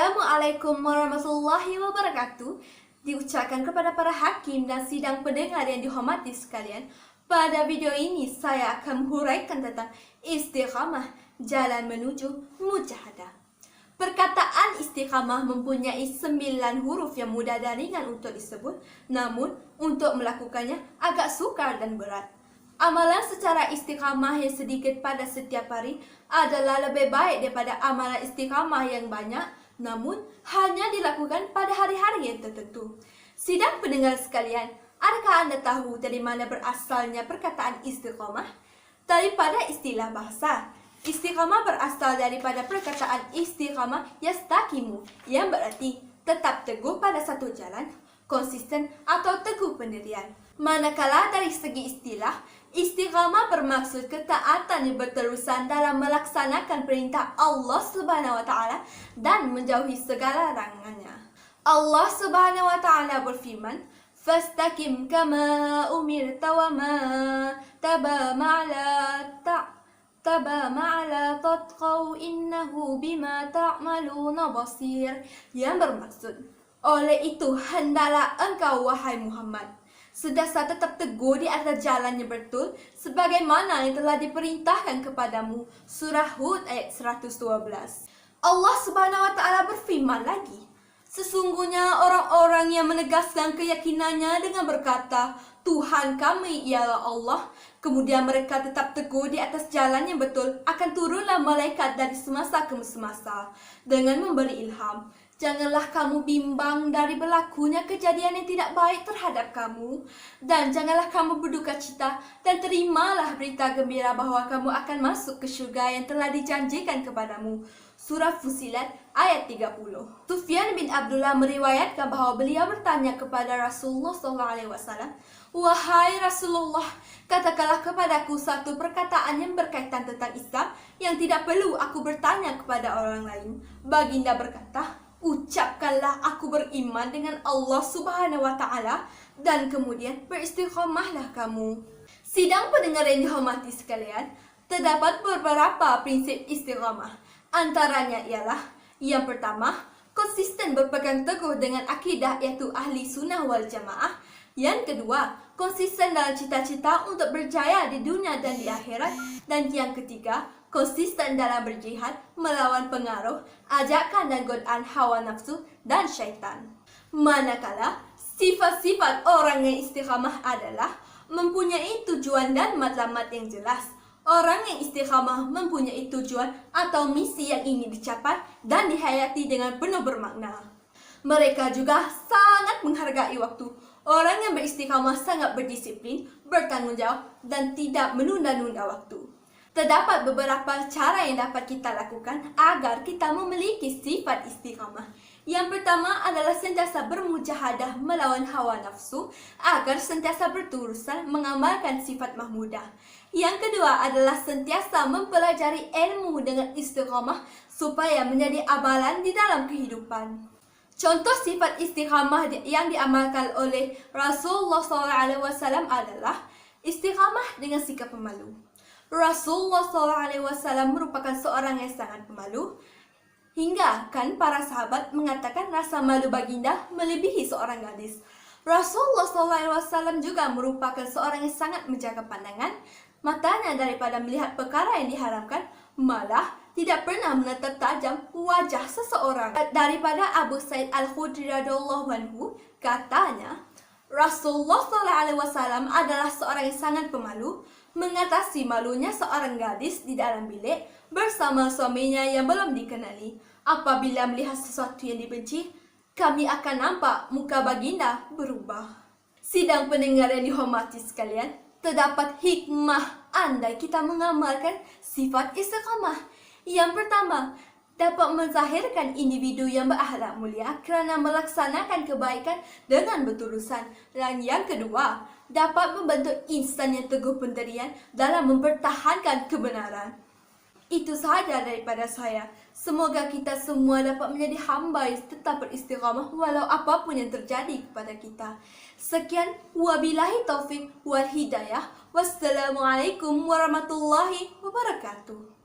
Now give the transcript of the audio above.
Assalamualaikum warahmatullahi wabarakatuh. Diucapkan kepada para hakim dan sidang pendengar yang dihormati sekalian. Pada video ini saya akan menghuraikan tentang istiqamah, jalan menuju mujahadah. Perkataan istiqamah mempunyai 9 huruf yang mudah dan ringan untuk disebut, namun untuk melakukannya agak sukar dan berat. Amalan secara istiqamah yang sedikit pada setiap hari adalah lebih baik daripada amalan istiqamah yang banyak, namun hanya dilakukan pada hari-hari yang tertentu. Sidang pendengar sekalian, adakah Anda tahu dari mana berasalnya perkataan istiqamah? Daripada istilah bahasa. Istiqamah berasal daripada perkataan istiqamah yastaqimu, yang berarti tetap teguh pada satu jalan, konsisten atau teguh pendirian. Manakala dari segi istilah, istiqamah bermaksud ketaatan yang berterusan dalam melaksanakan perintah Allah Subhanahu wa taala dan menjauhi segala larangannya. Allah Subhanahu wa taala berfirman, "Fastaqim kama umirta wa ma taba ma'ala tatqau innahu bima ta'maluna basir." Yang bermaksud, oleh itu hendaklah engkau wahai Muhammad sedasa tetap teguh di atas jalan yang betul sebagaimana yang telah diperintahkan kepadamu. Surah Hud ayat 112. Allah Subhanahu wa taala berfirman lagi, sesungguhnya orang-orang yang menegaskan keyakinannya dengan berkata, Tuhan kami ialah Allah, kemudian mereka tetap teguh di atas jalan yang betul, akan turunlah malaikat dari semasa ke semasa dengan memberi ilham. Janganlah kamu bimbang dari berlakunya kejadian yang tidak baik terhadap kamu, dan janganlah kamu berduka cita, dan terimalah berita gembira bahwa kamu akan masuk ke syurga yang telah dijanjikan kepadamu. Surah Fussilat ayat 30. Sufyan bin Abdullah meriwayatkan bahwa beliau bertanya kepada Rasulullah SAW, "Wahai Rasulullah, katakanlah kepadaku satu perkataan yang berkaitan tentang Islam yang tidak perlu aku bertanya kepada orang lain." Baginda berkata, "Ucapkanlah aku beriman dengan Allah Subhanahu wa taala dan kemudian beristiqamahlah kamu." Sidang pendengar yang dihormati sekalian, terdapat beberapa prinsip istiqamah. Antaranya ialah, yang pertama, konsisten berpegang teguh dengan akidah yaitu ahli sunnah wal jamaah. Yang kedua, konsisten dalam cita-cita untuk berjaya di dunia dan di akhirat. Dan yang ketiga, konsisten dalam berjihad melawan pengaruh, ajakan dan godaan hawa nafsu dan syaitan. Manakala sifat-sifat orang yang istiqamah adalah mempunyai tujuan dan matlamat yang jelas. Orang yang istiqamah mempunyai tujuan atau misi yang ingin dicapai dan dihayati dengan penuh bermakna. Mereka juga sangat menghargai waktu. Orang yang beristiqamah sangat berdisiplin, bertanggung jawab, dan tidak menunda-nunda waktu. Terdapat beberapa cara yang dapat kita lakukan agar kita memiliki sifat istiqamah. Yang pertama adalah sentiasa bermujahadah melawan hawa nafsu agar sentiasa berterusan mengamalkan sifat mahmudah. Yang kedua adalah sentiasa mempelajari ilmu dengan istiqamah supaya menjadi amalan di dalam kehidupan. Contoh sifat istiqamah yang diamalkan oleh Rasulullah SAW adalah istiqamah dengan sikap pemalu. Rasulullah SAW merupakan seorang yang sangat pemalu, hingga kan para sahabat mengatakan rasa malu baginda melebihi seorang gadis. Rasulullah SAW juga merupakan seorang yang sangat menjaga pandangan matanya daripada melihat perkara yang diharamkan, malah tidak pernah menatap tajam wajah seseorang. Daripada Abu Sa'id Al-Khudri radhiyallahu anhu, katanya, Rasulullah SAW adalah seorang yang sangat pemalu, mengatasi malunya seorang gadis di dalam bilik bersama suaminya yang belum dikenali. Apabila melihat sesuatu yang dibenci, kami akan nampak muka baginda berubah. Sidang pendengar yang dihormati sekalian, terdapat hikmah andai kita mengamalkan sifat istiqamah. Yang pertama, dapat menzahirkan individu yang berakhlak mulia kerana melaksanakan kebaikan dengan berterusan. Dan yang kedua, dapat membentuk insan yang teguh pendirian dalam mempertahankan kebenaran. Itu sahaja daripada saya. Semoga kita semua dapat menjadi hamba yang tetap beristiqamah walau apapun yang terjadi kepada kita. Sekian, wabillahi taufik wal hidayah. Wassalamualaikum warahmatullahi wabarakatuh.